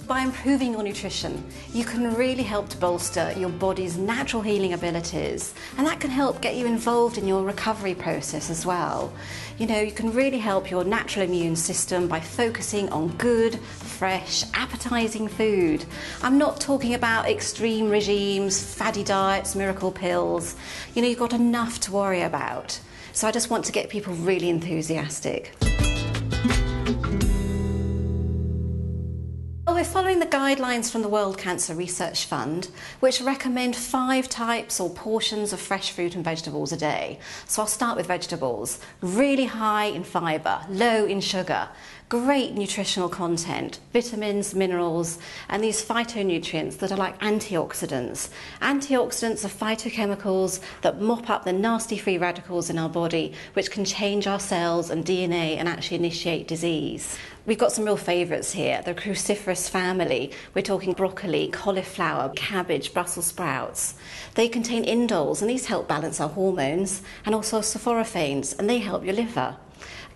by improving your nutrition, you can really help to bolster your body's natural healing abilities, and that can help get you involved in your recovery process as well. You know, you can really help your natural immune system by focusing on good, fresh, appetizing food. I'm not talking about extreme regimes, fatty diets, miracle pills. You know, you've got enough to worry about. So I just want to get people really enthusiastic. Well, we're following the guidelines from the World Cancer Research Fund, which recommend 5 types or portions of fresh fruit and vegetables a day. So I'll start with vegetables. Really high in fibre, low in sugar, great nutritional content, vitamins, minerals, and these phytonutrients that are like antioxidants. Antioxidants are phytochemicals that mop up the nasty free radicals in our body, which can change our cells and DNA and actually initiate disease. We've got some real favourites here. The cruciferous family. We're talking broccoli, cauliflower, cabbage, Brussels sprouts. They contain indoles, and these help balance our hormones, and also sulforaphanes, and they help your liver.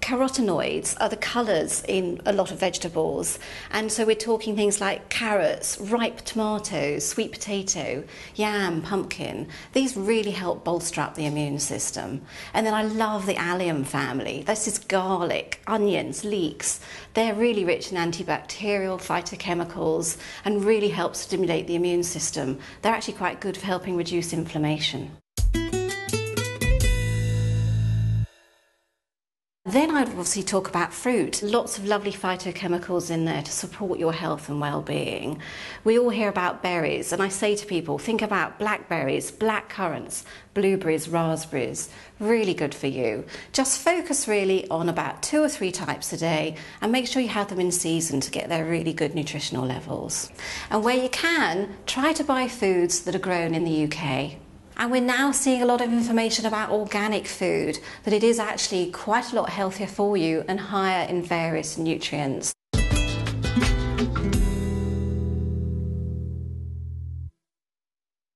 Carotenoids are the colours in a lot of vegetables, and so we're talking things like carrots, ripe tomatoes, sweet potato, yam, pumpkin. These really help bolster up the immune system. And then I love the allium family. This is garlic, onions, leeks. They're really rich in antibacterial phytochemicals and really help stimulate the immune system. They're actually quite good for helping reduce inflammation. Then I'd obviously talk about fruit. Lots of lovely phytochemicals in there to support your health and well-being. We all hear about berries, and I say to people, think about blackberries, black currants, blueberries, raspberries. Really good for you. Just focus really on about 2 or 3 types a day and make sure you have them in season to get their really good nutritional levels. And where you can, try to buy foods that are grown in the UK. And we're now seeing a lot of information about organic food, that it is actually quite a lot healthier for you and higher in various nutrients.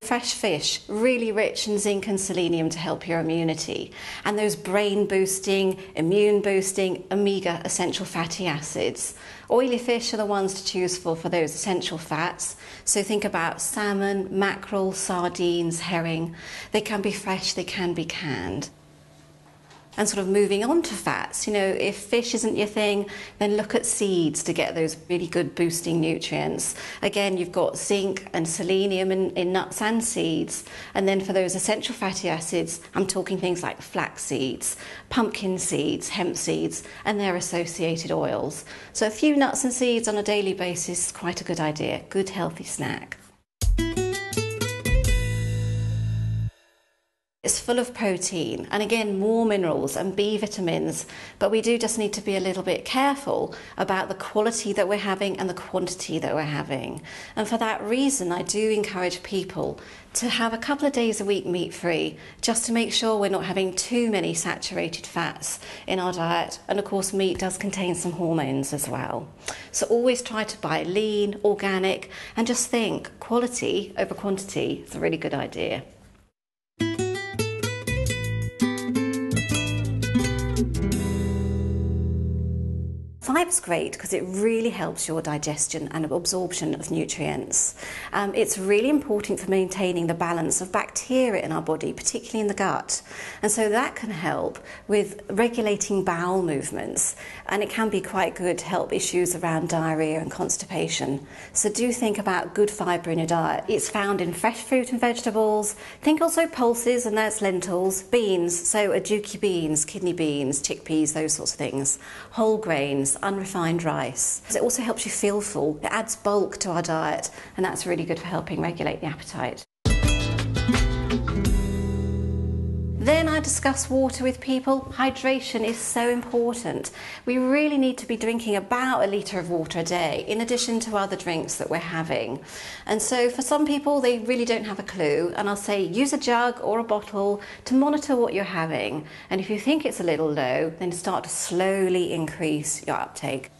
Fresh fish, really rich in zinc and selenium to help your immunity, and those brain boosting, immune boosting, omega essential fatty acids. Oily fish are the ones to choose for those essential fats. So think about salmon, mackerel, sardines, herring. They can be fresh, they can be canned. And sort of moving on to fats, you know, if fish isn't your thing, then look at seeds to get those really good boosting nutrients. Again, you've got zinc and selenium in nuts and seeds. And then for those essential fatty acids, I'm talking things like flax seeds, pumpkin seeds, hemp seeds, and their associated oils. So a few nuts and seeds on a daily basis is quite a good idea. Good healthy snack. It's full of protein and again more minerals and B vitamins, but we do just need to be a little bit careful about the quality that we're having and the quantity that we're having. And for that reason, I do encourage people to have a couple of days a week meat-free, just to make sure we're not having too many saturated fats in our diet. And of course, meat does contain some hormones as well. So always try to buy lean, organic, and just think quality over quantity is a really good idea. Fiber's great because it really helps your digestion and absorption of nutrients. It's really important for maintaining the balance of bacteria in our body, particularly in the gut. And so that can help with regulating bowel movements. And it can be quite good to help issues around diarrhea and constipation. So do think about good fibre in your diet. It's found in fresh fruit and vegetables. Think also pulses, and that's lentils, beans, so aduki beans, kidney beans, chickpeas, those sorts of things, whole grains, unrefined rice. It also helps you feel full. It adds bulk to our diet, and that's really good for helping regulate the appetite. Then I discuss water with people. Hydration is so important. We really need to be drinking about 1 litre of water a day, in addition to other drinks that we're having. And so for some people, they really don't have a clue, and I'll say use a jug or a bottle to monitor what you're having. And if you think it's a little low, then start to slowly increase your uptake.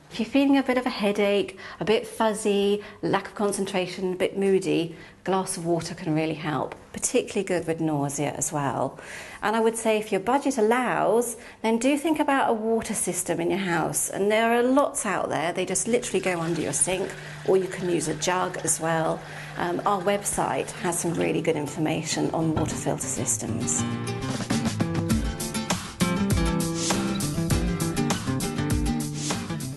If you're feeling a bit of a headache, a bit fuzzy, lack of concentration, a bit moody, a glass of water can really help, particularly good with nausea as well. And I would say if your budget allows, then do think about a water system in your house. And there are lots out there. They just literally go under your sink, or you can use a jug as well. Our website has some really good information on water filter systems.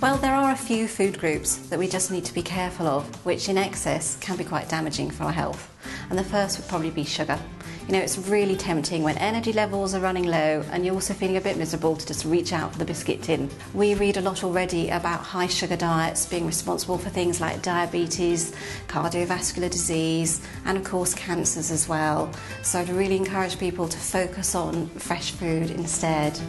Well, there are a few food groups that we just need to be careful of, which in excess can be quite damaging for our health. And the first would probably be sugar. You know, it's really tempting when energy levels are running low and you're also feeling a bit miserable to just reach out for the biscuit tin. We read a lot already about high sugar diets being responsible for things like diabetes, cardiovascular disease, and of course cancers as well. So I'd really encourage people to focus on fresh food instead.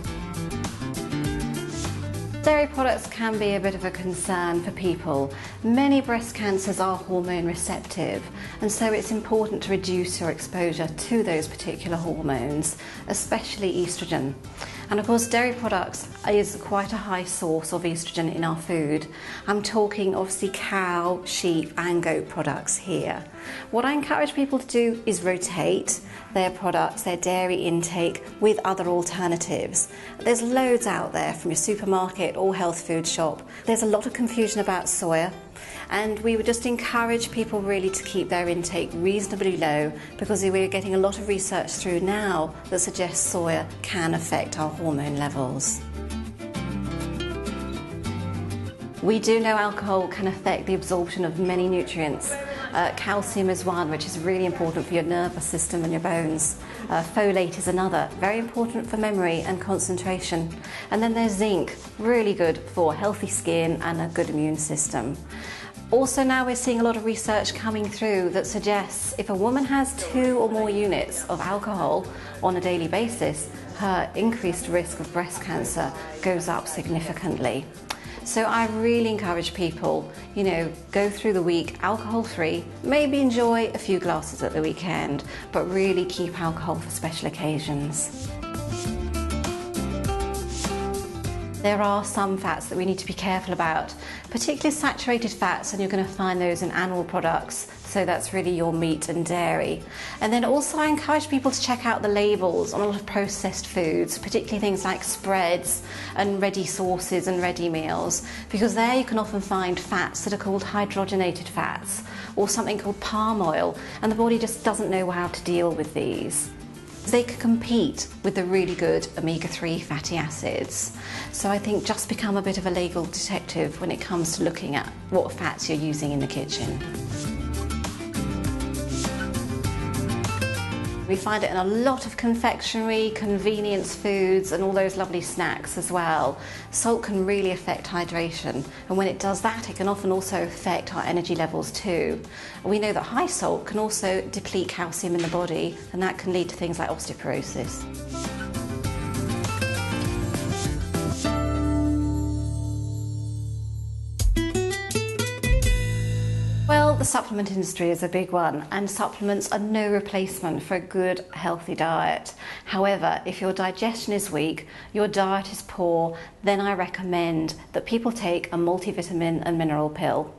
Dairy products can be a bit of a concern for people. Many breast cancers are hormone receptive, and so it's important to reduce your exposure to those particular hormones, especially estrogen. And of course, dairy products is quite a high source of estrogen in our food. I'm talking obviously cow, sheep and goat products here. What I encourage people to do is rotate their products, their dairy intake, with other alternatives. There's loads out there from your supermarket or health food shop. There's a lot of confusion about soya, and we would just encourage people really to keep their intake reasonably low, because we're getting a lot of research through now that suggests soya can affect our hormone levels. We do know alcohol can affect the absorption of many nutrients. Calcium is one, which is really important for your nervous system and your bones. Folate is another, very important for memory and concentration. And then there's zinc, really good for healthy skin and a good immune system. Also now we're seeing a lot of research coming through that suggests if a woman has 2 or more units of alcohol on a daily basis, her increased risk of breast cancer goes up significantly. So I really encourage people, you know, go through the week alcohol-free, maybe enjoy a few glasses at the weekend, but really keep alcohol for special occasions. There are some fats that we need to be careful about, particularly saturated fats, and you're going to find those in animal products. So that's really your meat and dairy. And then also I encourage people to check out the labels on a lot of processed foods, particularly things like spreads and ready sauces and ready meals, because there you can often find fats that are called hydrogenated fats or something called palm oil, and the body just doesn't know how to deal with these. They can compete with the really good omega-3 fatty acids. So I think just become a bit of a legal detective when it comes to looking at what fats you're using in the kitchen. We find it in a lot of confectionery, convenience foods and all those lovely snacks as well. Salt can really affect hydration, and when it does that it can often also affect our energy levels too. We know that high salt can also deplete calcium in the body, and that can lead to things like osteoporosis. Well, the supplement industry is a big one, and supplements are no replacement for a good, healthy diet. However, if your digestion is weak, your diet is poor, then I recommend that people take a multivitamin and mineral pill.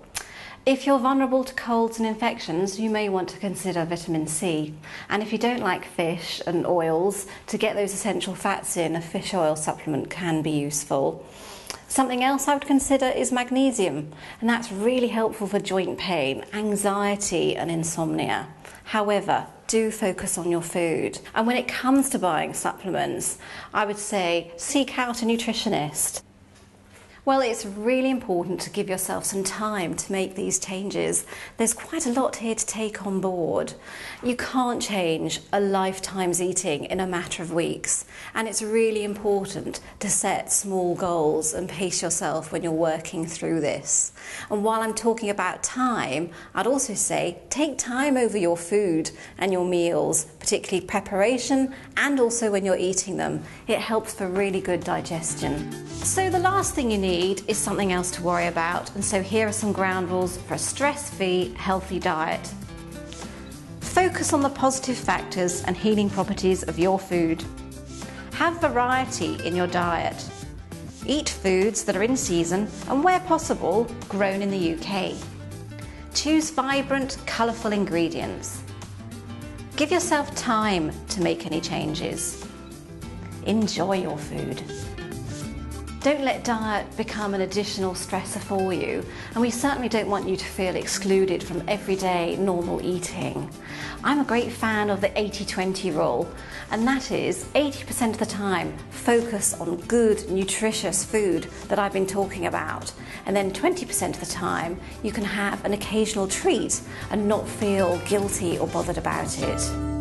If you're vulnerable to colds and infections, you may want to consider vitamin C. And if you don't like fish and oils, to get those essential fats in, a fish oil supplement can be useful. Something else I would consider is magnesium, and that's really helpful for joint pain, anxiety and insomnia. However, do focus on your food. And when it comes to buying supplements, I would say seek out a nutritionist. Well, it's really important to give yourself some time to make these changes. There's quite a lot here to take on board. You can't change a lifetime's eating in a matter of weeks, and it's really important to set small goals and pace yourself when you're working through this. And while I'm talking about time, I'd also say take time over your food and your meals, particularly preparation and also when you're eating them. It helps for really good digestion. So the last thing you need is something else to worry about, and so here are some ground rules for a stress-free, healthy diet. Focus on the positive factors and healing properties of your food. Have variety in your diet. Eat foods that are in season and, where possible, grown in the UK. Choose vibrant, colourful ingredients. Give yourself time to make any changes. Enjoy your food. Don't let diet become an additional stressor for you, and we certainly don't want you to feel excluded from everyday normal eating. I'm a great fan of the 80-20 rule, and that is 80% of the time focus on good, nutritious food that I've been talking about, and then 20% of the time you can have an occasional treat and not feel guilty or bothered about it.